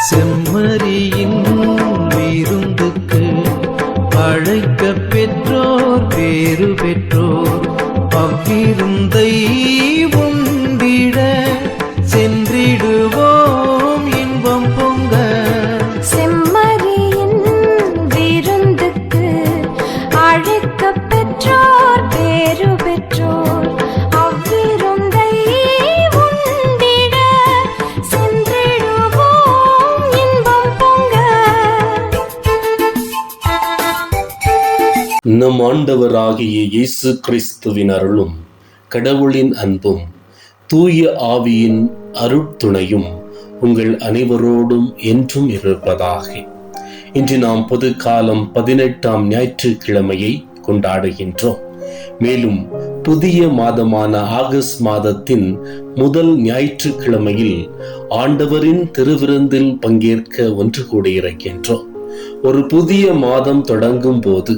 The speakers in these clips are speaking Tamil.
செம்மறியின் விருந்துக்கு அழைக்க பெற்றோர் பேறு பெற்றோர் அவ்விருந்தை உண்டிட சென்றிடுவோம் இன்பம் பொங்க. செம்மறியின் விருந்துக்கு அழைக்க பெற்றோர் பேறு பெற்றோர் அவ்விருந்தை உண்டிட சென்றிடுவோம் இன்பம் பொங்க. நம் ஆண்டவராகிய இயேசு கிறிஸ்துவின் அருளும் கடவுளின் அன்பும் தூய ஆவியின் அருட்துணையும் உங்கள் அனைவரோடும் என்றும் இருப்பதாக. இன்று நாம் பொது காலம் 18ஆம் ஞாயிற்றுக்கிழமையை கொண்டாடுகின்றோம். மேலும் புதிய மாதமான ஆகஸ்ட் மாதத்தின் முதல் ஞாயிற்றுக்கிழமையில் ஆண்டவரின் திருவிருந்தில் பங்கேற்க ஒன்று கூடியிருக்கின்றோம். ஒரு புதிய மாதம் தொடங்கும் போது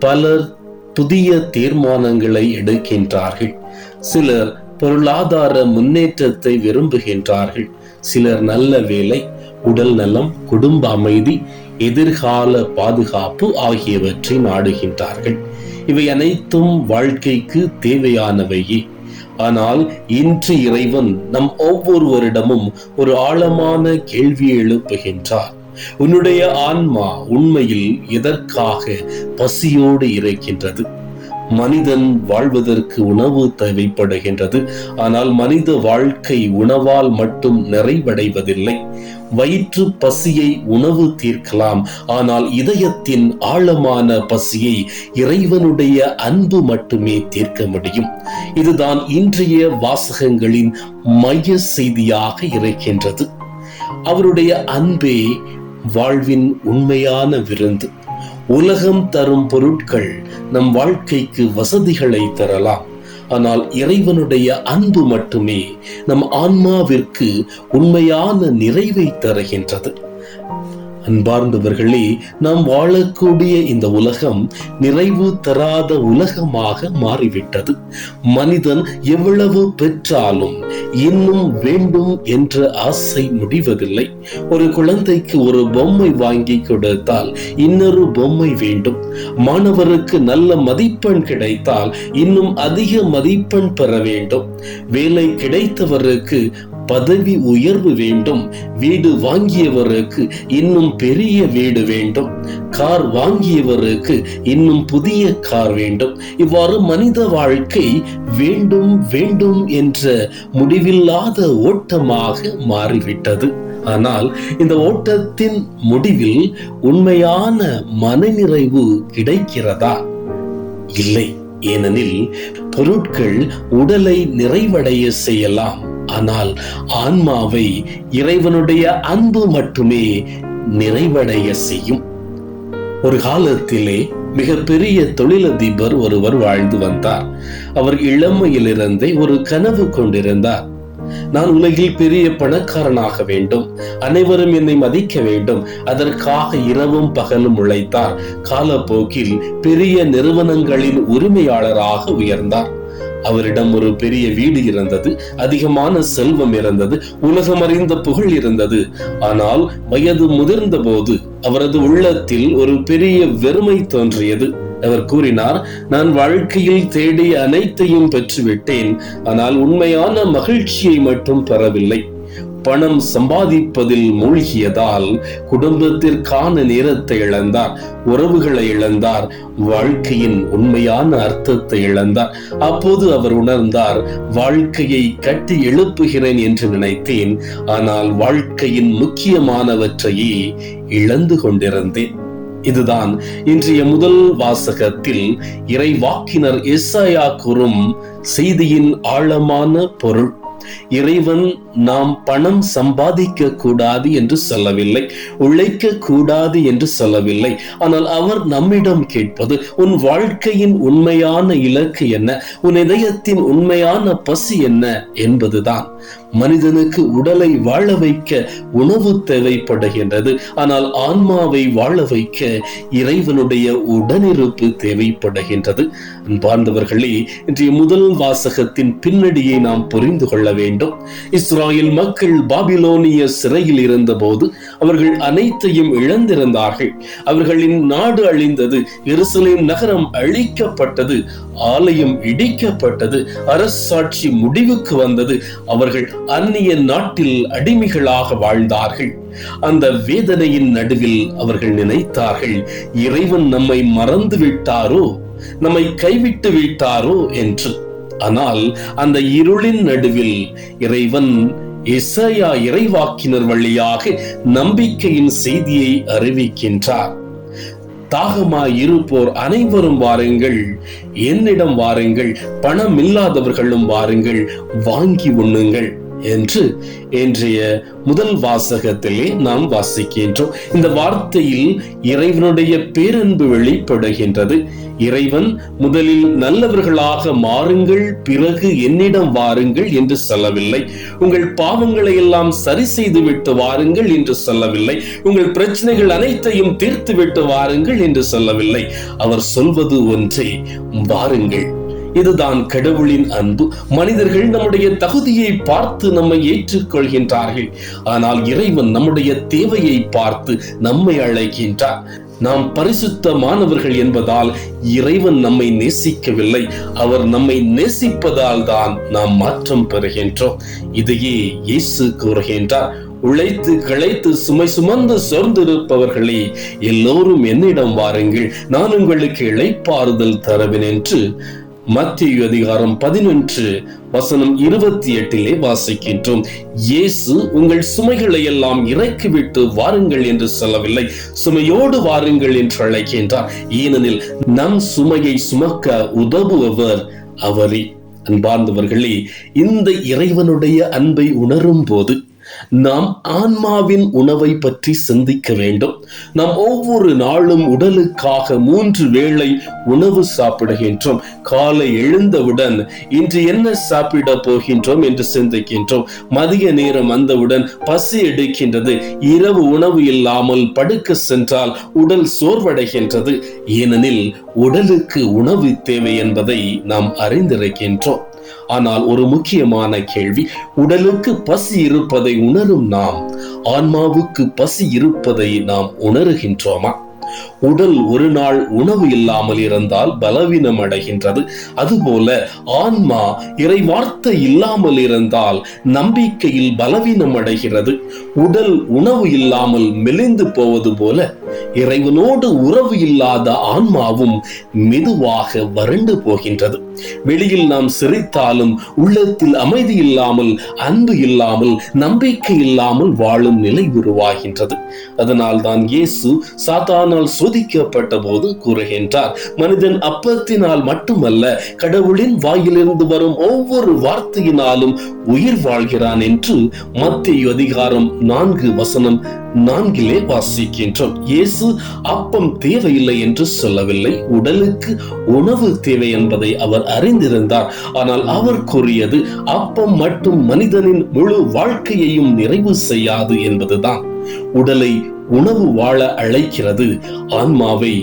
பலர் புதிய தீர்மானங்களை எடுக்கின்றார்கள். சிலர் பொருளாதார முன்னேற்றத்தை விரும்புகின்றார்கள். சிலர் நல்ல வேலை, உடல் நலம், குடும்ப அமைதி, எதிர்கால பாதுகாப்பு ஆகியவற்றை நாடுகின்றார்கள். இவை அனைத்தும் வாழ்க்கைக்கு தேவையானவையே. ஆனால் இன்று இறைவன் நம் ஒவ்வொருவரிடமும் ஒரு ஆழமான கேள்வியை எழுப்புகின்றார். உன்னுடைய ஆன்மா உண்மையில் எதற்காக பசியோடு இருக்கின்றது? மனிதன் வாழ்வதற்கு உணவு தேவைப்படுகின்றது. ஆனால் மனித வாழ்க்கை உணவால் மட்டும் நிறைவடைவதில்லை. வயிற்று பசியை உணவு தீர்க்கலாம், ஆனால் இதயத்தின் ஆழமான பசியை இறைவனுடைய அன்பு மட்டுமே தீர்க்க முடியும். இதுதான் இன்றைய வாசகங்களின் மைய செய்தியாக இருக்கின்றது. அவருடைய அன்பே வாழ்வின் உண்மையான விருந்து. உலகம் தரும் பொருட்கள் நம் வாழ்க்கைக்கு வசதிகளை தரலாம், ஆனால் இறைவனுடைய அன்பு மட்டுமே நம் ஆன்மாவிற்கு உண்மையான நிறைவை தருகின்றது. அன்பார்ந்தவர்களே, நாம் வாழக்கூடிய இந்த உலகம் நிறைவு தராத உலகமாக மாறிவிட்டது. மனிதன் எவ்வளவு பெற்றாலும் இன்னும் வேண்டும் என்ற ஆசை முடிவதில்லை. ஒரு குழந்தைக்கு ஒரு பொம்மை வாங்கி கொடுத்தால் இன்னொரு பொம்மை வேண்டும். மாணவருக்கு நல்ல மதிப்பெண் கிடைத்தால் இன்னும் அதிக மதிப்பெண் பெற வேண்டும். வேலை கிடைத்தவருக்கு பதவி உயர்வு வேண்டும். வீடு வாங்கியவருக்கு இன்னும் பெரிய வீடு வேண்டும். கார் வாங்கியவருக்கு இன்னும் புதிய கார் வேண்டும். இவ்வாறு மனித வாழ்க்கை வேண்டும் வேண்டும் என்ற முடிவில்லாத ஓட்டமாக மாறிவிட்டது. ஆனால் இந்த ஓட்டத்தின் முடிவில் உண்மையான மனநிறைவு கிடைக்கிறதா? இல்லை. ஏனெனில் பொருட்கள் உடலை நிறைவடைய செய்யலாம், ஆனால் ஆன்மாவை இறைவனுடைய அன்பு மட்டுமே நிறைவடைய செய்யும். ஒரு காலத்திலே மிகப்பெரிய தொழிலதிபர் ஒருவர் வாழ்ந்து வந்தார். அவர் இளமையிலிருந்தே ஒரு கனவு கொண்டிருந்தார். நான் உலகில் பெரிய பணக்காரனாக வேண்டும், அனைவரும் என்னை மதிக்க வேண்டும். அதற்காக இரவும் பகலும் உழைத்தார். காலப்போக்கில் பெரிய நிறுவனங்களின் உரிமையாளராக உயர்ந்தார். அவரிடம் ஒரு பெரிய வீடு இருந்தது, அதிகமான செல்வம் இருந்தது, உலகம் அறிந்த புகழ் இருந்தது. ஆனால் வயது முதிர்ந்த போது அவரது உள்ளத்தில் ஒரு பெரிய வெறுமை தோன்றியது. அவர் கூறினார், நான் வாழ்க்கையில் தேடிய அனைத்தையும் பெற்றுவிட்டேன், ஆனால் உண்மையான மகிழ்ச்சியை மட்டும் பெறவில்லை. பணம் சம்பாதிப்பதில் மூழ்கியதால் குடும்பத்திற்கான நேரத்தை இழந்தார், உறவுகளை இழந்தார், வாழ்க்கையின் உண்மையான அர்த்தத்தை இழந்தார். அப்போது அவர் உணர்ந்தார், வாழ்க்கையை கட்டி எழுப்புகிறேன் என்று நினைத்தேன், ஆனால் வாழ்க்கையின் முக்கியமானவற்றையே இழந்து கொண்டிருந்தேன். இதுதான் இன்றைய முதல் வாசகத்தில் இறைவாக்கினர் எசாயா கூறும் செய்தியின் ஆழமான பொருள். இறைவன் நாம் பணம் சம்பாதிக்க கூடாது என்று சொல்லவில்லை, உழைக்க கூடாது என்று சொல்லவில்லை. ஆனால் அவர் நம்மிடம் கேட்பது, உன் வாழ்க்கையின் உண்மையான இலக்கு என்ன, உன் இதயத்தின் உண்மையான பசி என்ன என்பதுதான். மனிதனுக்கு உடலை வாழ வைக்க உணவு தேவைப்படுகின்றது, ஆனால் ஆன்மாவை வாழ வைக்க இறைவனுடைய உடனிருப்பு தேவைப்படுகின்றது. அன்பார்ந்தவர்களே, இன்றைய முதல் வாசகத்தின் பின்னணியை நாம் புரிந்து கொள்ள வேண்டும். இஸ்ராயேல் இஸ்ராயேல் மக்கள் பாபிலோனிய சிறையில் இருந்தபோது அவர்கள் அனைத்தையும் இழந்திருந்தார்கள். அவர்களின் நாடு அழிந்தது, எருசலேம் நகரம் அழிக்கப்பட்டது, ஆலயம் இடிக்கப்பட்டது, அரசாட்சி முடிவுக்கு வந்தது. அவர்கள் அந்நிய நாட்டில் அடிமைகளாக வாழ்ந்தார்கள். அந்த வேதனையின் நடுவில் அவர்கள் நினைத்தார்கள், இறைவன் நம்மை மறந்து விட்டாரோ, நம்மை கைவிட்டு விட்டாரோ என்று. ஆனால் அந்த இருளின் நடுவில் இறைவன் எசாயா இறைவாக்கினர் வழியாக நம்பிக்கையின் செய்தியை அறிவிக்கின்றார். தாகமாய் இருப்போர் அனைவரும் வாருங்கள், என்னிடம் வாருங்கள், பணம் இல்லாதவர்களும் வாருங்கள், வாங்கி உண்ணுங்கள் என்று இன்றைய முதல் வாசகத்திலே நாம் வாசிக்கின்றோம். இந்த வார்த்தையில் இறைவனுடைய பேரன்பு வெளிப்படுகின்றது. இறைவன் முதலில் நல்லவர்களாக மாறுங்கள், பிறகு என்னிடம் வாருங்கள் என்று சொல்லவில்லை. உங்கள் பாவங்களை எல்லாம் சரி செய்து விட்டு வாருங்கள் என்று சொல்லவில்லை. உங்கள் பிரச்சனைகள் அனைத்தையும் தீர்த்து விட்டு வாருங்கள் என்று சொல்லவில்லை. அவர் சொல்வது ஒன்றே, வாருங்கள். இதுதான் கடவுளின் அன்பு. மனிதர்கள் நம்முடைய தகுதியை பார்த்து நம்மை ஏற்றுக்கொள்கின்றார்கள். ஆனால் இறைவன் நம்முடைய தேவையை பார்த்து நம்மை அழைக்கின்றார். நாம் பரிசுத்தமானவர்கள் என்பதால் இறைவன் நம்மை நேசிக்கவில்லை, அவர் நம்மை நேசிப்பதால் தான் நாம் மாற்றம் பெறுகின்றோம். இதையே இயேசு கூறுகின்றார், உழைத்து களைத்து சுமை சுமந்து சோர்ந்திருப்பவர்களே, எல்லோரும் என்னிடம் வாருங்கள், நான் உங்களுக்கு இளைப்பாறுதல் தருவேன் என்று மத்தேயு அதிகாரம் 11:28 வாசிக்கின்றோம். இயேசு உங்கள் சுமைகளை எல்லாம் இறக்கிவிட்டு வாருங்கள் என்று சொல்லவில்லை, சுமையோடு வாருங்கள் என்று அழைக்கின்றார். ஏனெனில் நம் சுமையை சுமக்க உதவுபவர் அவரே. அன்பார்ந்தவர்களே, இந்த இறைவனுடைய அன்பை உணரும் போது நாம் ஆன்மாவின் உணவை பற்றி சிந்திக்க வேண்டும். நாம் ஒவ்வொரு நாளும் உடலுக்காக 3 வேளை உணவு சாப்பிடுகின்றோம். காலை எழுந்தவுடன் இன்று என்ன சாப்பிட போகின்றோம் என்று சிந்திக்கின்றோம். மதிய நேரம் வந்தவுடன் பசி எடுக்கின்றது. இரவு உணவு இல்லாமல் படுக்க சென்றால் உடல் சோர்வடைகின்றது. ஏனெனில் உடலுக்கு உணவு தேவை என்பதை நாம் அறிந்திருக்கின்றோம். ஆனால் ஒரு முக்கியமான கேள்வி, உடலுக்கு பசி இருப்பதை உணரும் நாம் ஆன்மாவுக்கு பசி இருப்பதை நாம் உணர்கின்றோமா? உடல் ஒரு நாள் உணவு இல்லாமல் இருந்தால் பலவீனம் அடைகின்றது. அதுபோல ஆன்மா இறை வார்த்தை இல்லாமல் இருந்தால் நம்பிக்கையில் பலவீனம் அடைகிறது. உடல் உணவு இல்லாமல் மெலிந்து போவது போல இறைவனோடு உறவு இல்லாத ஆன்மாவும் மெதுவாக வறண்டு போகின்றது. வெளியில் நாம் சிரித்தாலும் உள்ளத்தில் அமைதி இல்லாமல், அன்பு இல்லாமல், நம்பிக்கை இல்லாமல் வாழும் நிலை உருவாகின்றது. அதனால் தான் இயேசு சாத்தானால் சோதிக்கப்பட்ட போது கூறுகின்றார், மனிதன் அப்பத்தினால் மட்டுமல்ல, கடவுளின் வாயிலிருந்து வரும் ஒவ்வொரு வார்த்தையினாலும் உயிர் வாழ்கிறான் என்று மத்தேயு அதிகாரம் 4:4 வாசிக்கின்றோம். இயேசு அப்பம் தேவையில்லை என்று சொல்லவில்லை, உடலுக்கு உணவு தேவை என்பதை அவர் அறிந்திருந்தார். ஆனால் அவர் கூறியது, அப்பம் மட்டும் மனிதனின் முழு வாழ்க்கையையும் நிறைவு செய்யாது என்பதுதான். உடலை உணவு வாழ அழைக்கிறது, ஆன்மாவை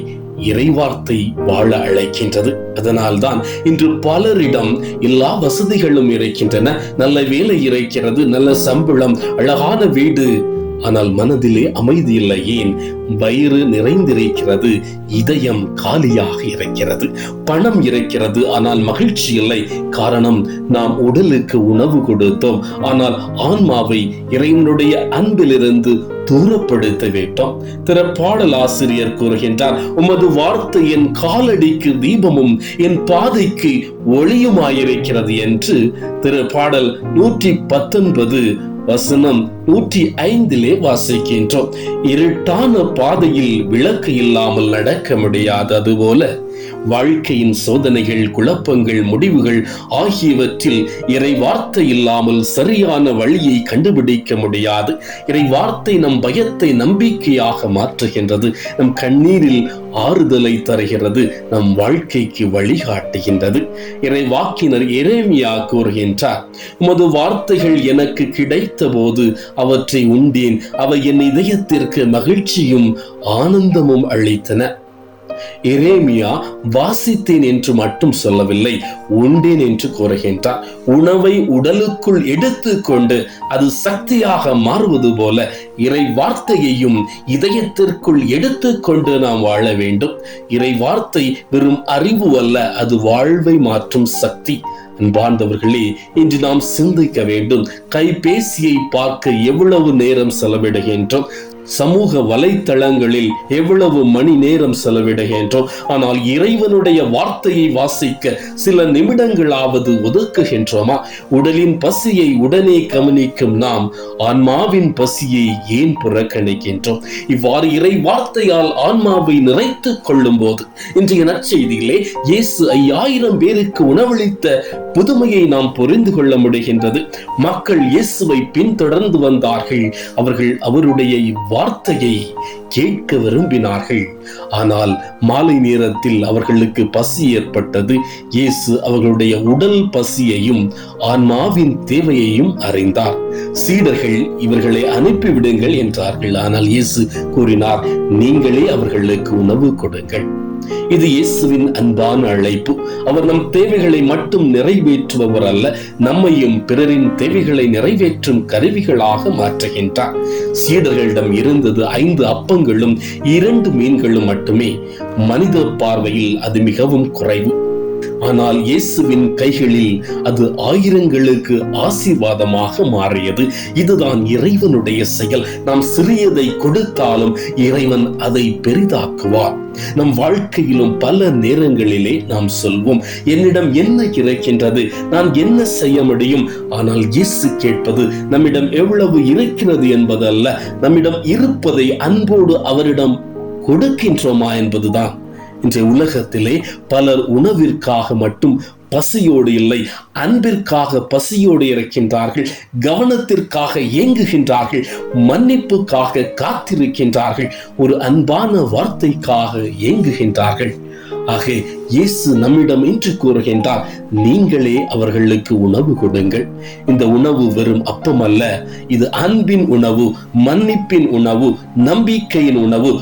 இறைவார்த்தை வாழ அழைக்கின்றது. அதனால்தான் இன்று பலரிடம் எல்லா வசதிகளும் இருக்கின்றன, நல்ல வேலை இருக்கிறது, நல்ல சம்பளம், அழகான வீடு, ஆனால் மனதிலே அமைதி இல்லை. ஏன்? வயிறு நிறைந்திருக்கிறது, இதயம் காலியாக இருக்கிறது. பணம் இருக்கிறது, ஆனால் மகிழ்ச்சி இல்லை. காரணம், நாம் உடலுக்கு உணவு கொடுத்தோம், ஆனால் ஆன்மாவை இறைவனுடைய அன்பிலிருந்து தூரப்படுத்த விட்டோம். பாடல் ஆசிரியர் கூறுகின்றார், உமது வார்த்தை என் காலடிக்கு தீபமும் என் பாதைக்கு ஒளியுமாயிருக்கிறது என்று பாடல் 119:105 வாசிக்கின்றோம். இருட்டான பாதையில் விளக்கு இல்லாமல் நடக்க முடியாது. அதுபோல வாழ்க்கையின் சோதனைகள், குழப்பங்கள், முடிவுகள் ஆகியவற்றில் இறை வார்த்தை இல்லாமல் சரியான வழியை கண்டுபிடிக்க முடியாது. இறை வார்த்தை நம் பயத்தை நம்பிக்கையாக மாற்றுகின்றது, நம் கண்ணீரில் ஆறுதலை தருகிறது, நம் வாழ்க்கைக்கு வழிகாட்டுகின்றது. இறை வாக்கினர் எரேமியா கூறுகின்றார், உமது வார்த்தைகள் எனக்கு கிடைத்த போது அவற்றை உண்டேன், அவை என் இதயத்திற்கு மகிழ்ச்சியும் ஆனந்தமும் அளித்தன. எரேமியா வாசித்தேன் என்று மட்டும் சொல்லவில்லை, உண்டேன் என்று கூறுகின்றார். உணவை உடலுக்குள் எடுத்துக்கொண்டு அது சக்தியாக மாறுவது போல இறை வார்த்தையையும் இதயத்திற்குள் எடுத்துக்கொண்டு நாம் வாழ வேண்டும். இறை வார்த்தை வெறும் அறிவு அல்ல, அது வாழ்வை மாற்றும் சக்தி. அன்பார்ந்தவர்களே, இன்று நாம் சிந்திக்க வேண்டும். கைபேசியை பார்க்க எவ்வளவு நேரம் செலவிடுகின்றோம், சமூக வலைத்தளங்களில் எவ்வளவு மணி நேரம் செலவிடுகின்றோம். ஆனால் இறைவனுடைய வார்த்தையை வாசிக்க சில நிமிடங்களாவது ஒதுக்குகின்றோமா? உடலின் பசியை உடனே கவனிக்கும் நாம் ஆன்மாவின் பசியை ஏன் புறக்கணிக்கின்றோம்? இவ்வாறு இறை வார்த்தையால் ஆன்மாவை நிறைத்துக் கொள்ளும் போது இன்றைய நற்செய்தியிலே இயேசு 5000 பேருக்கு உணவளித்த புதுமையை நாம் புரிந்து கொள்ள முடிகின்றது. மக்கள் இயேசுவை பின்தொடர்ந்து வந்தார்கள். அவர்கள் அவருடைய வார்த்தையை கேட்க விரும்பினார்கள். ஆனால் மாலை நேரத்தில் அவர்களுக்கு பசி ஏற்பட்டது. இயேசு அவர்களுடைய உடல் பசியையும் ஆன்மாவின் தேவையையும் அறிந்தார். சீடர்கள் இவர்களை அனுப்பிவிடுங்கள் என்றார்கள். ஆனால் இயேசு கூறினார், நீங்களே அவர்களுக்கு உணவு கொடுங்கள். இது இயேசுவின் அன்பான அழைப்பு. அவர் நம் தேவைகளை மட்டும் நிறைவேற்றுபவர் அல்ல, நம்மையும் பிறரின் தேவைகளை நிறைவேற்றும் கருவிகளாக மாற்றுகின்றார். சீடர்களிடம் இருந்தது 5 அப்பங்களும் 2 மீன்களும் மட்டுமே. மனித பார்வையில் அது மிகவும் குறைவு. ஆனால் இயேசுவின் கைகளில் அது ஆயிரங்களுக்கு ஆசீர்வாதமாக மாறியது. இதுதான் இறைவனுடைய செயல். நாம் சிறியதை கொடுத்தாலும் இறைவன் அதை பெரிதாக்குவார். நம் வாழ்க்கையிலும் பல நேரங்களிலே நாம் சொல்வோம், என்னிடம் என்ன இருக்கின்றது, நான் என்ன செய்ய முடியும்? ஆனால் இயேசு கேட்பது நம்மிடம் எவ்வளவு இருக்கிறது என்பது அல்ல, நம்மிடம் இருப்பதை அன்போடு அவரிடம் கொடுக்கின்றோமா என்பதுதான். இன்றைய உலகத்திலே பலர் உணவிற்காக மட்டும் பசியோடு இல்லை, அன்பிற்காக பசியோடு இருக்கின்றார்கள், கவனத்திற்காக ஏங்குகின்றார்கள், மன்னிப்புக்காக காத்திருக்கின்றார்கள், ஒரு அன்பான வார்த்தைக்காக ஏங்குகின்றார்கள். ஆக இயேசு நம்மிடம் இன்று கூறுகின்றார், நீங்களே அவர்களுக்கு உணவு கொடுங்கள். இந்த உணவு வெறும் அப்பம் அல்ல, இது அன்பின் உணவு, மன்னிப்பின் உணவு, நம்பிக்கையின் உணவு,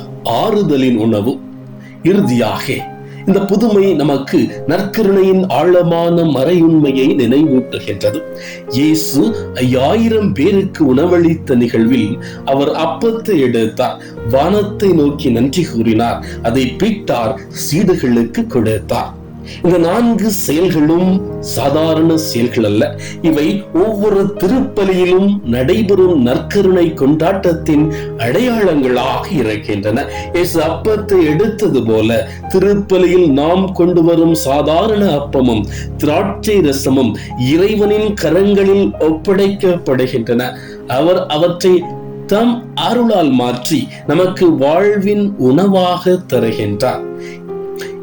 ஆறுதலின் உணவு. இறுதியாக இந்த புதுமை நமக்கு நற்கருணையின் ஆழமான மறையுண்மையை நினைவூட்டுகின்றது. இயேசு 5000 பேருக்கு உணவளித்த நிகழ்வில் அவர் அப்பத்தை எடுத்தார், வானத்தை நோக்கி நன்றி கூறினார், அதை பிட்டார், சீடர்களுக்கு கொடுத்தார். இந்த 4 செயல்களும் சாதாரண செயல்கள் அல்ல. இவை ஒவ்வொரு திருப்பலியிலும் நடைபெறும் நற்கருணை கொண்டாட்டத்தின் அடையாளங்களாக இருக்கின்றன. இயேசு அப்பத்தை எடுத்தது போல திருப்பலியில் நாம் கொண்டு வரும் சாதாரண அப்பமும் திராட்சை ரசமும் இறைவனின் கரங்களில் ஒப்படைக்கப்படுகின்றன. அவர் அவற்றை தம் அருளால் மாற்றி நமக்கு வாழ்வின் உணவாக தருகின்றார்.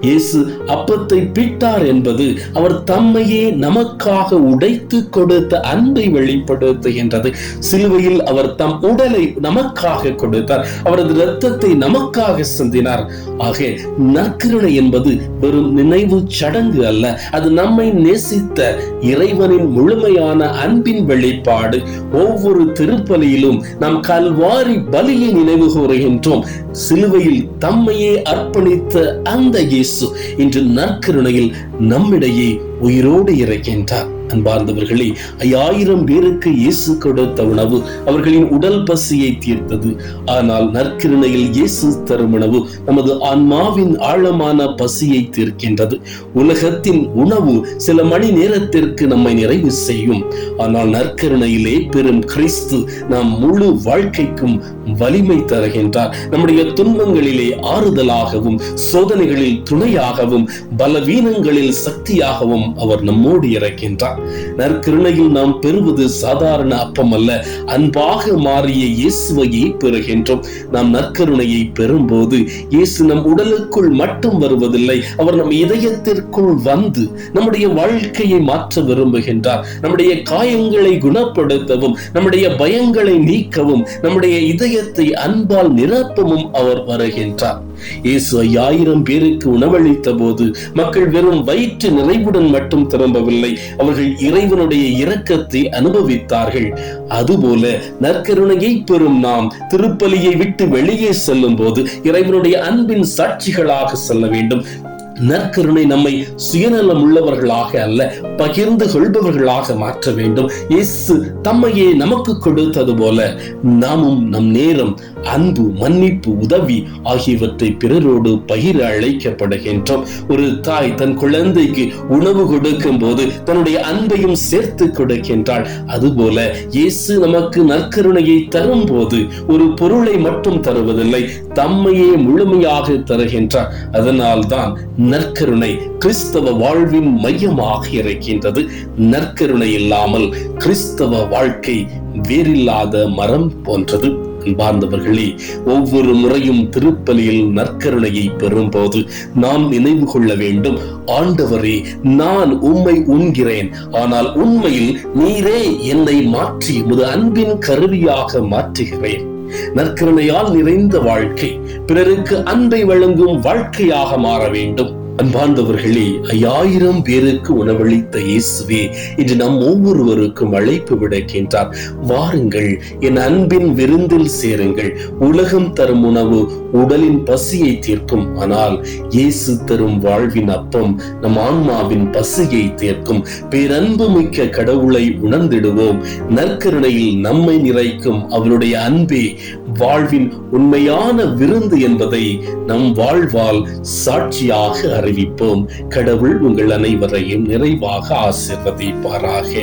இயேசு அப்பத்தை பிட்டார் என்பது அவர் தம்மையே நமக்காக உடைத்து கொடுத்த அன்பை வெளிப்படுத்துகின்றது. சிலுவையில் அவர் தம் உடலை நமக்காக கொடுத்தார், அவரது இரத்தத்தை நமக்காக சிந்தினார். ஆக நற்கருணை என்பது வெறும் நினைவு சடங்கு அல்ல, அது நம்மை நேசித்த இறைவனின் முழுமையான அன்பின் வெளிப்பாடு. ஒவ்வொரு திருப்பலியிலும் நாம் கல்வாரி பலியை நினைவு கூறுகின்றோம். சிலுவையில் தம்மையே அர்ப்பணித்த அந்த இயேசு இன்று நற்கருணையில் நம்மிடையே உயிரோடு இருக்கின்றார். அன்பார்ந்தவர்களே, 5000 பேருக்கு இயேசு கொடுத்த உணவு அவர்களின் உடல் பசியை தீர்த்தது. ஆனால் நற்கருணையில் இயேசு தரும் உணவு நமது ஆன்மாவின் ஆழமான பசியை தீர்க்கின்றது. உலகத்தின் உணவு சில மணி நேரத்திற்கு நம்மை நிறைவு செய்யும். ஆனால் நற்கருணையிலே பெரும் கிறிஸ்து நாம் முழு வாழ்க்கைக்கும் வலிமை தருகின்றார். நம்முடைய துன்பங்களிலே ஆறுதலாகவும், சோதனைகளில் துணையாகவும், பலவீனங்களில் சக்தியாகவும் அவர் நம்மோடு இருக்கின்றார். நற்கருணையில் நாம் பெறுவது சாதாரண அப்பம் அல்ல, அன்பாக மாறிய இயேசுவையே பெறுகின்றோம். நாம் நற்கருணையை பெறும்போது இயேசு நம் உடலுக்குள் மட்டும் வருவதில்லை, அவர் நம் இதயத்திற்குள் வந்து நம்முடைய வாழ்க்கையை மாற்ற விரும்புகின்றார். நம்முடைய காயங்களை குணப்படுத்தவும், நம்முடைய பயங்களை நீக்கவும், நம்முடைய இதயத்தை அன்பால் நிரப்பவும் அவர் வருகின்றார். இயேசு 5000 பேருக்கு உணவளித்த போது மக்கள் வெறும் வயிற்று நிறைவுடன் மட்டும் திரும்பவில்லை, அவர்கள் இறைவனுடைய இரக்கத்தை அனுபவித்தார்கள். அதுபோல நற்கருணையை பெறும் நாம் திருப்பலியை விட்டு வெளியே செல்லும் போது இறைவனுடைய அன்பின் சாட்சிகளாக செல்ல வேண்டும். நற்கருணை நம்மை சுயநலம் உள்ளவர்களாக அல்ல, பகிர்ந்து கொள்பவர்களாக மாற்ற வேண்டும். இயேசு தம்மையே நமக்கு கொடுத்தது போல நாமும் நம் நேரம், அன்பு, மன்னிப்பு, உதவி ஆகியவற்றை பிறரோடு பகிர அழைக்கப்படுகின்றோம். ஒரு தாய் தன் குழந்தைக்கு உணவு கொடுக்கும் போது தன்னுடைய அன்பையும் சேர்த்து கொடுக்கின்றாள். அதுபோல இயேசு நமக்கு நற்கருணையை தரும் போது ஒரு பொருளை மட்டும் தருவதில்லை, தம்மையே முழுமையாக தருகின்றார். அதனால்தான் நற்கருணை கிறிஸ்தவ வாழ்வின் மையமாக இருக்கின்றது. நற்கருணை இல்லாமல் கிறிஸ்தவ வாழ்க்கை வேறில்லாத மரம் போன்றது. அன்பார்ந்தவர்களே, ஒவ்வொரு முறையும் திருப்பலியில் நற்கருணையை பெறும்போது நாம் நினைவு கொள்ள வேண்டும், ஆண்டவரே, நான் உம்மை உண்கிறேன், ஆனால் உண்மையில் நீரே என்னை மாற்றி உமது அன்பின் கருவியாக மாற்றுகிறேன். நற்கருணையால் நிறைந்த வாழ்க்கை பிறருக்கு அன்பை வழங்கும் வாழ்க்கையாக மாற வேண்டும். அன்பார்ந்தவர்களே, 5000 பேருக்கு உணவளித்த இயேசுவே இன்று நம் ஒவ்வொருவருக்கும் அழைப்பு விடுக்கின்றார். வாருங்கள், என் அன்பின் விருந்தில் சேருங்கள். உலகம் தரும் உணவு உடலின் பசியை தீர்க்கும், ஆனால் இயேசு தரும் வாழ்வின் அப்பம் நம் ஆன்மாவின் பசியை தீர்க்கும். பேரன்பு மிக்க கடவுளை உணர்ந்திடுவோம். நற்கருணையில் நம்மை நிறைக்கும் அவருடைய அன்பே வாழ்வின் உண்மையான விருந்து என்பதை நம் வாழ்வால் சாட்சியாக அறிவிப்போம். கடவுள் உங்கள் அனைவரையும் நிறைவாக ஆசீர்வதிப்பாராக.